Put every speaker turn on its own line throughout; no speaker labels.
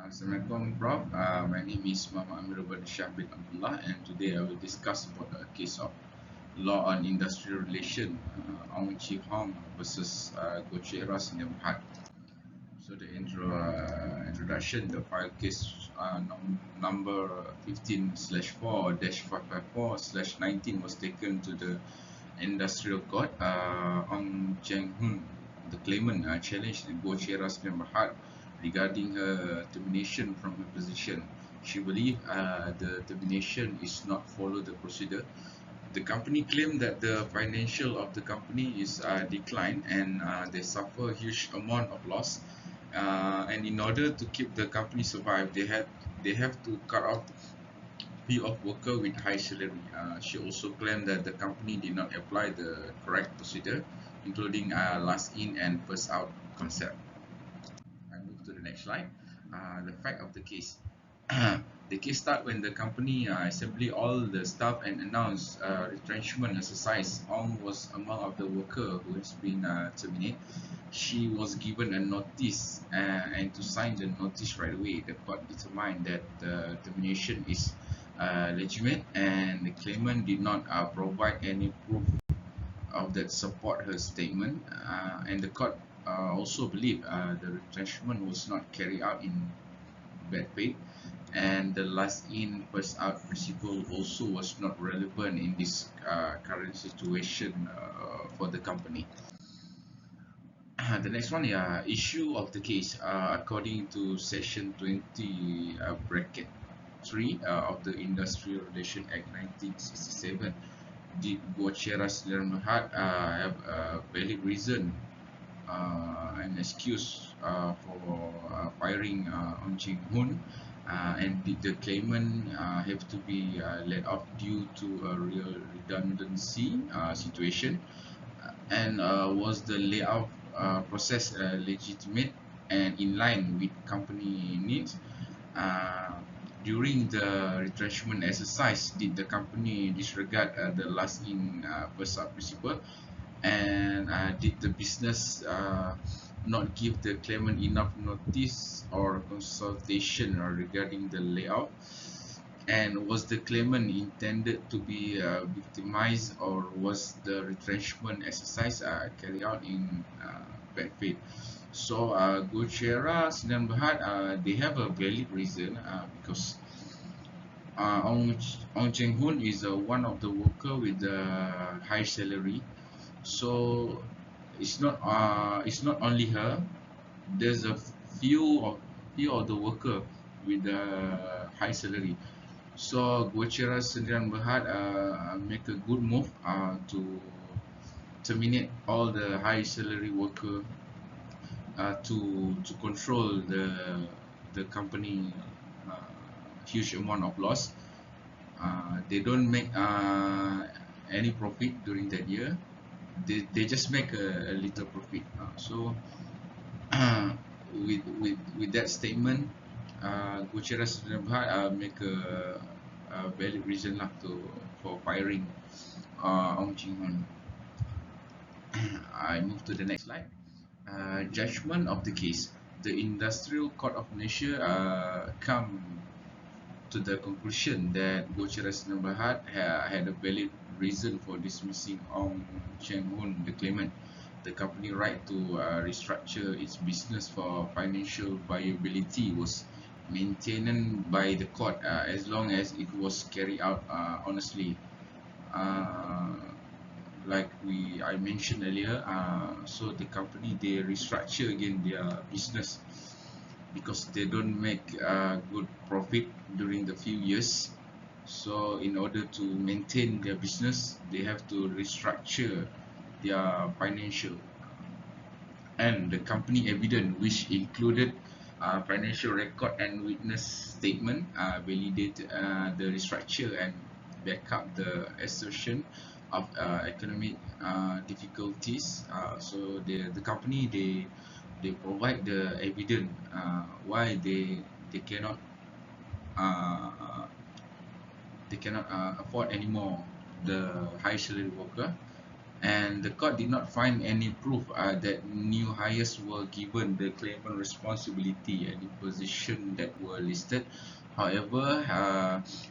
Assalamualaikum, Prof. My name is Muhammad Amirul Shah bin Abdullah, and today I will discuss about a case of law on industrial relation, Ong Chi Hong versus Goh Chek Ras Sdn Bhd. So the introduction, the file case number 15/4-554/19 was taken to the industrial court. Ong Cheng Hun, the claimant, challenged Goh Chek Ras Sdn Bhd regarding her termination from her position. She believed the termination is not follow the procedure. The company claimed that the financial of the company is declined, and they suffer a huge amount of loss. And in order to keep the company survive, they have to cut off few of worker with high salary. She also claimed that the company did not apply the correct procedure, including last in and first out concept. I move to the next slide. The fact of the case. The case start when the company assembly all the staff and announced retrenchment exercise. Ong was among of the worker who has been terminated. She was given a notice and to sign the notice right away. The court determined that the termination is legitimate, and the claimant did not provide any proof of that support her statement, and the court also believed the retrenchment was not carried out in bad faith, and the last in first out principle also was not relevant in this current situation for the company. The next one, issue of the case, according to section 20 bracket 3 of the Industrial Relation Act 1967, did Goh Chek Ras Sdn Bhd have a valid reason an excuse for firing Ong Cheng Hun, and did the claimant have to be let off due to a real redundancy situation, and was the layoff process legitimate and in line with company needs? uh, During the retrenchment exercise, did the company disregard the last in first out principle, and did the business not give the claimant enough notice or consultation regarding the layout? And was the claimant intended to be victimized, or was the retrenchment exercise carried out in bad faith? So Goh Chek Ras Sdn Bhd, they have a valid reason because Ong Cheng Hun is one of the worker with the high salary. So it's not only her. There's a few of the worker with the high salary. So Goh Chek Ras Sdn Bhd make a good move to terminate all the high salary worker, to control the company huge amount of loss. They don't make any profit during that year. They just make a little profit. So with that statement, Goh Chek Ras Sdn Bhd make a valid reason lah for firing Ong Cheng Hun. I move to the next slide. Judgment of the case. The Industrial Court of Malaysia come to the conclusion that Goh Chek Ras Sdn Bhd had a valid reason for dismissing Ong Cheng Hun, the claimant. The company right to restructure its business for financial viability was maintained by the court as long as it was carried out honestly. Like I mentioned earlier, so the company, they restructure again their business because they don't make good profit during the few years. So in order to maintain their business, they have to restructure their financial, and the company evidence, which included financial record and witness statement, validate the restructure and back up the assertion of economic difficulties. So the company, they provide the evidence why they cannot uh, afford anymore the high salary worker, and the court did not find any proof that new hires were given the claimant responsibility and the position that were listed. However,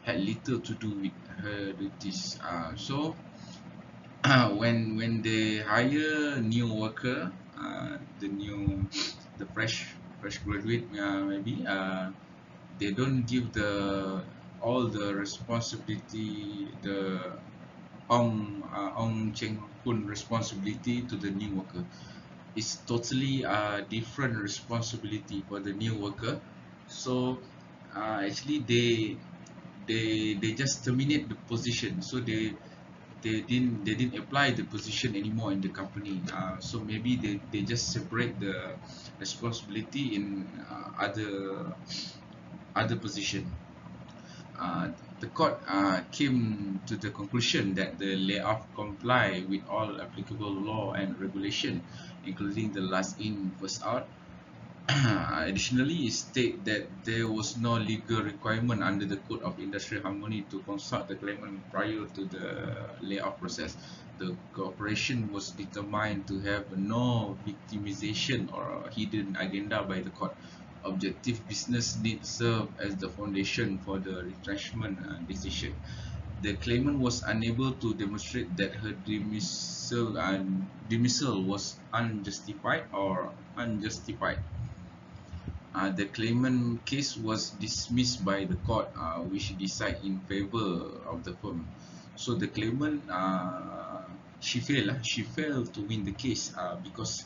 had little to do with her duties. When they hire new worker, the fresh graduate, maybe they don't give the all the responsibility, the Ong Cheng Kun responsibility to the new worker. It's totally different responsibility for the new worker. So actually they just terminate the position. So they didn't apply the position anymore in the company. So maybe they just separate the responsibility in other position. Uh, the court came to the conclusion that the layoff comply with all applicable law and regulation, including the last in first out. Additionally, it stated that there was no legal requirement under the Code of Industrial Harmony to consult the claimant prior to the layoff process. The corporation was determined to have no victimization or hidden agenda by the court. Objective business needs serve as the foundation for the retrenchment decision. The claimant was unable to demonstrate that her dismissal was unjustified or unjustified. The claimant case was dismissed by the court, which decided in favor of the firm. So the claimant, she failed. She failed to win the case because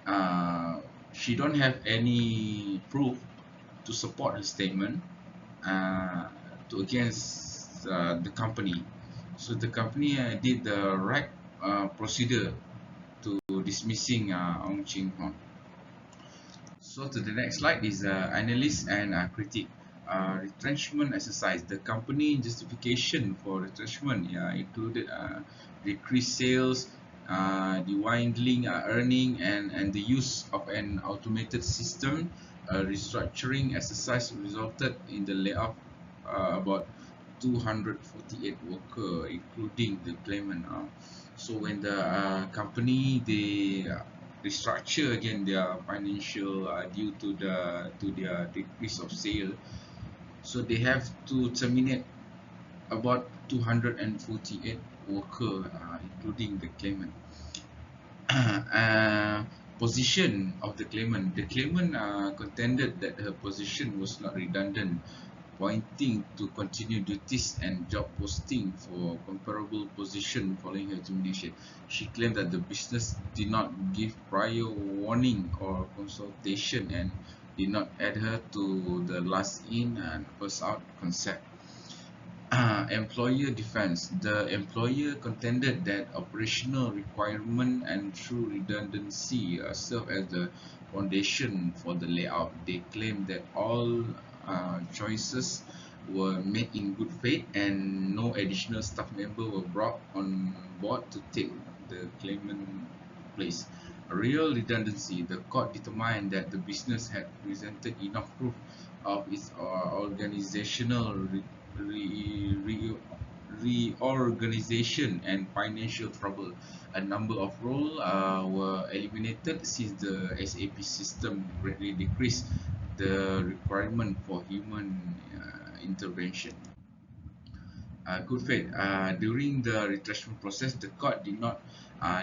uh, she don't have any proof to support her statement uh, to against the company. So the company did the right procedure to dismissing Ong Ching Hong. So to the next slide is analyst and critic. Retrenchment exercise. The company justification for retrenchment included decreased sales, dwindling earning, and the use of an automated system. Restructuring exercise resulted in the layoff about 248 workers, including the claimant. So when the company they restructure again their financial due to their decrease of sale, so they have to terminate about 248 workers, including the claimant. uh, Position of the claimant. The claimant contended that her position was not redundant, pointing to continued duties and job posting for comparable position following her termination. She claimed that the business did not give prior warning or consultation and did not adhere to the last in and first out concept. Employer defense. The employer contended that operational requirement and true redundancy serve as the foundation for the layout. They claimed that all choices were made in good faith and no additional staff member were brought on board to take the claimant place. A real redundancy. The court determined that the business had presented enough proof of its organizational re- re- reorganization and financial trouble. A number of roles were eliminated since the SAP system greatly decreased the requirement for human intervention. Good faith. During the retrenchment process, the court did not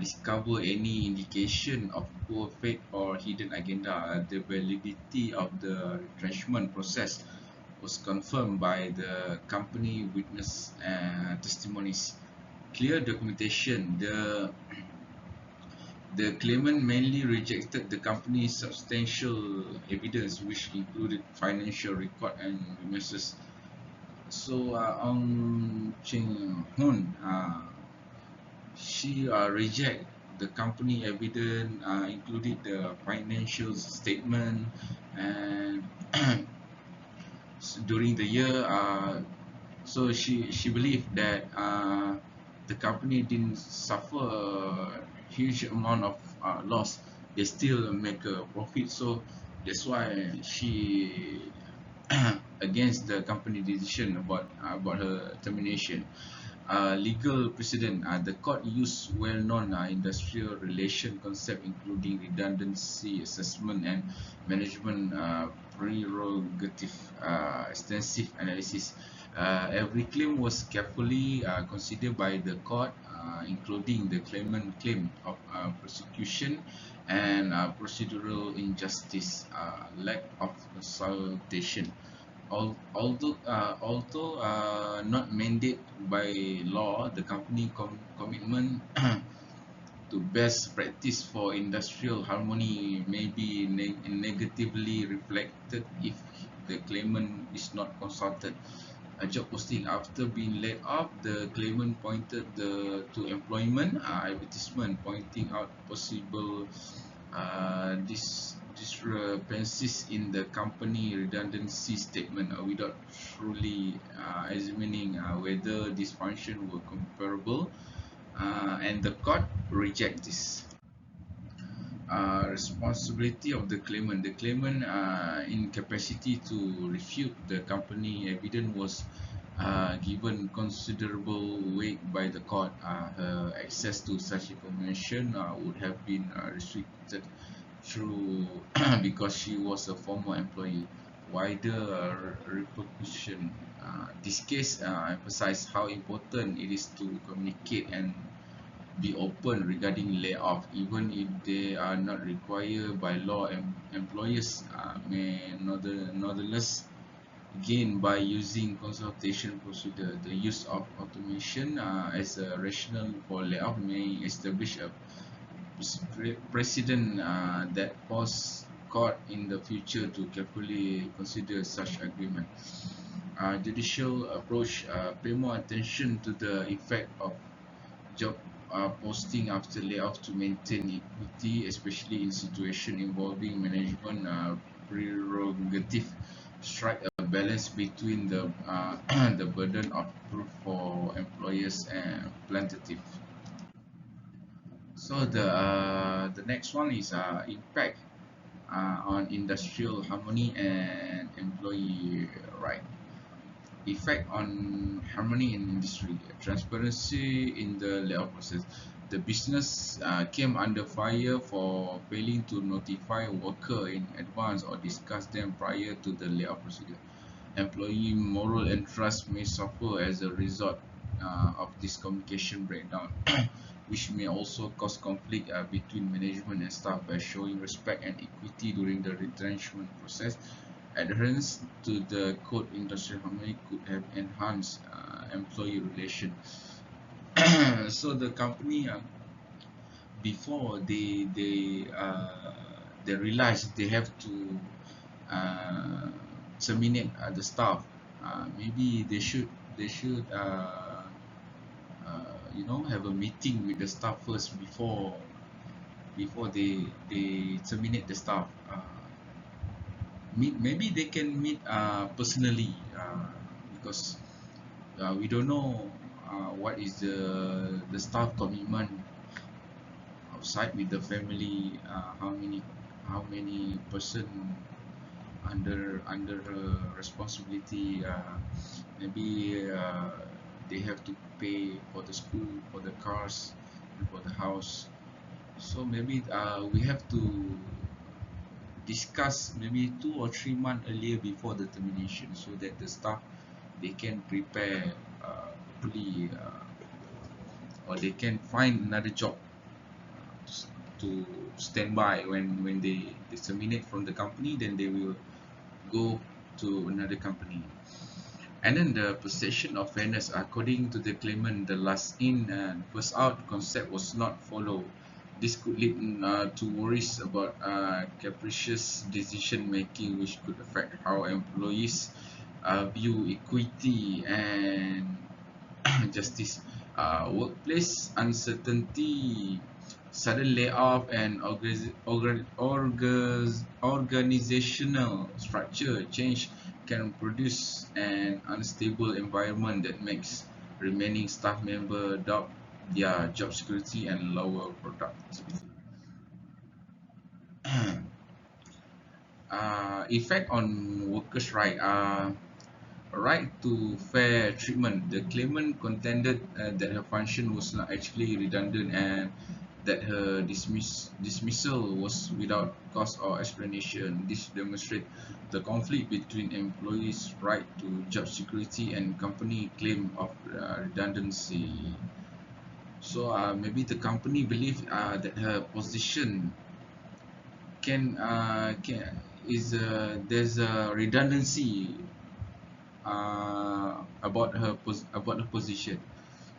discover any indication of poor faith or hidden agenda. The validity of the retrenchment process was confirmed by the company witness testimonies. Clear documentation. The claimant mainly rejected the company's substantial evidence, which included financial record and witnesses. So Ong Cheng Hun, she reject the company evidence, including the financial statement, and during the year. So she believed that the company didn't suffer a huge amount of loss. They still make a profit. So that's why she against the company decision about her termination. legal precedent. The court used well-known industrial relation concept, including redundancy assessment and management prerogative, extensive analysis. Every claim was carefully considered by the court, including the claimant claim of prosecution and procedural injustice, lack of consultation. Although not mandated by law, the company commitment to best practice for industrial harmony may be negatively reflected if the claimant is not consulted. A job posting after being laid off, the claimant pointed to employment advertisement, pointing out possible discrepancies in the company redundancy statement without truly examining whether these functions were comparable, and the court reject this. Responsibility of the claimant. The claimant incapacity to refute the company evidence was given considerable weight by the court. Her access to such information would have been restricted through because she was a former employee. Wider repercussion. This case emphasized how important it is to communicate and be open regarding layoff, even if they are not required by law. Employers may nonetheless gain by using consultation procedure. The use of automation as a rationale for layoff may establish a precedent that force court in the future to carefully consider such agreement. Judicial approach. Pay more attention to the effect of job posting after layoff to maintain equity, especially in situation involving management prerogative. Strike a balance between the the burden of proof for employers and plaintiff. So the next one is impact on industrial harmony and employee right. Effect on harmony in industry. Transparency in the layoff process. The business came under fire for failing to notify worker in advance or discuss them prior to the layoff procedure. Employee moral and trust may suffer as a result of this communication breakdown, which may also cause conflict between management and staff. By showing respect and equity during the retrenchment process, adherence to the code industrial harmony could have enhanced employee relations. So the company, before they realize they have to uh, terminate the staff, maybe they should have a meeting with the staff first before they terminate the staff. Maybe they can meet personally, because we don't know what is the staff commitment outside with the family, how many person under responsibility. Maybe they have to pay for the school, for the cars, and for the house. So maybe we have to discuss maybe 2 or 3 months earlier before the termination, so that the staff they can prepare properly, or they can find another job to stand by when they terminate from the company. Then they will go to another company. And then the perception of fairness. According to the claimant, the last in and first out concept was not followed. This could lead to worries about capricious decision making, which could affect how employees view equity and justice. Workplace uncertainty, sudden layoff, and organizational structure change can produce an unstable environment that makes remaining staff member doubt their job security and lower productivity. Effect on workers' right. right to fair treatment. The claimant contended that her function was not actually redundant and that her dismissal was without cause or explanation. This demonstrates the conflict between employees' right to job security and company claim of redundancy. So maybe the company believe that her position can is there's a redundancy about her position,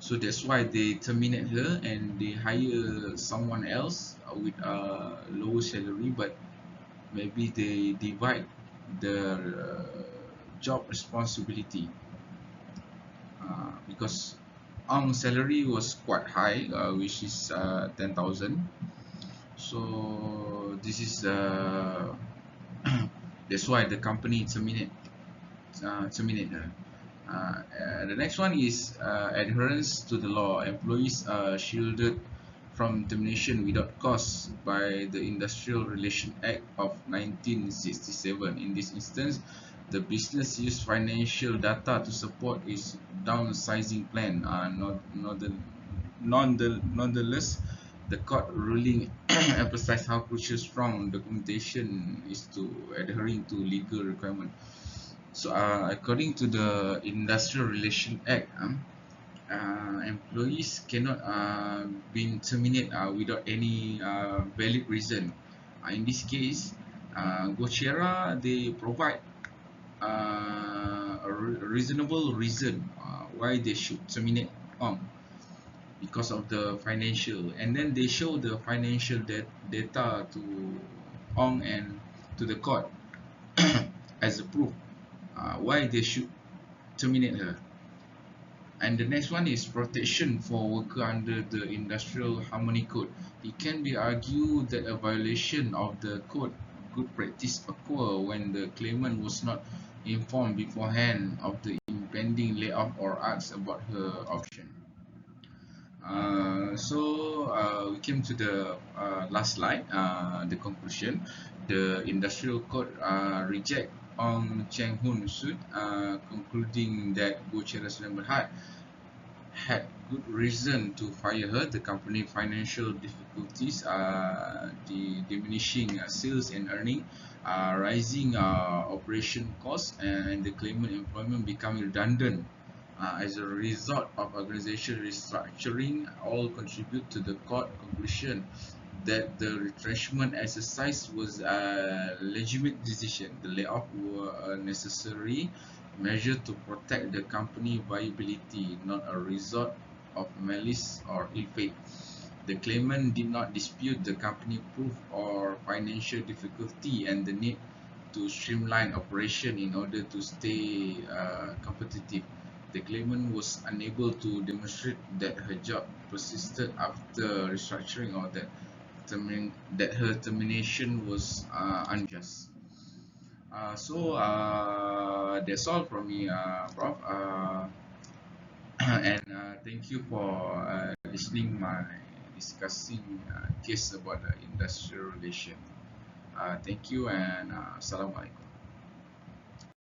so that's why they terminate her and they hire someone else with a lower salary, but maybe they divide the job responsibility because salary was quite high, which is 10,000. So this is that's why the company terminate her. The next one is adherence to the law. Employees are shielded from termination without cause by the Industrial Relations Act of 1967. In this instance, the business used financial data to support its downsizing plan. Nonetheless, the court ruling emphasized how crucial strong documentation is to adhering to legal requirements. So, according to the Industrial Relations Act, employees cannot be terminated without any valid reason. In this case, Gochera they provide a reasonable reason why they should terminate Ong because of the financial, and then they show the financial data to Ong and to the court as a proof why they should terminate her. And the next one is protection for worker under the Industrial Harmony Code. It can be argued that a violation of the code good practice occur when the claimant was not informed beforehand of the impending layoff or asked about her option. We came to the last slide, the conclusion. The Industrial Code reject Ong Cheng Hun suit, concluding that Gochera Sulaiman Berhad had good reason to fire her. The company financial difficulties, the diminishing sales and earning, rising operation costs, and the claimant employment becoming redundant as a result of organization restructuring, all contribute to the court conclusion that the retrenchment exercise was a legitimate decision. The layoff were a necessary measure to protect the company viability, not a result of malice or ill faith. The claimant did not dispute the company proof or financial difficulty and the need to streamline operation in order to stay competitive. The claimant was unable to demonstrate that her job persisted after restructuring or that her termination was unjust. That's all from me, Prof. And thank you for listening my discussing case about the industrial relation. Thank you and Assalamualaikum.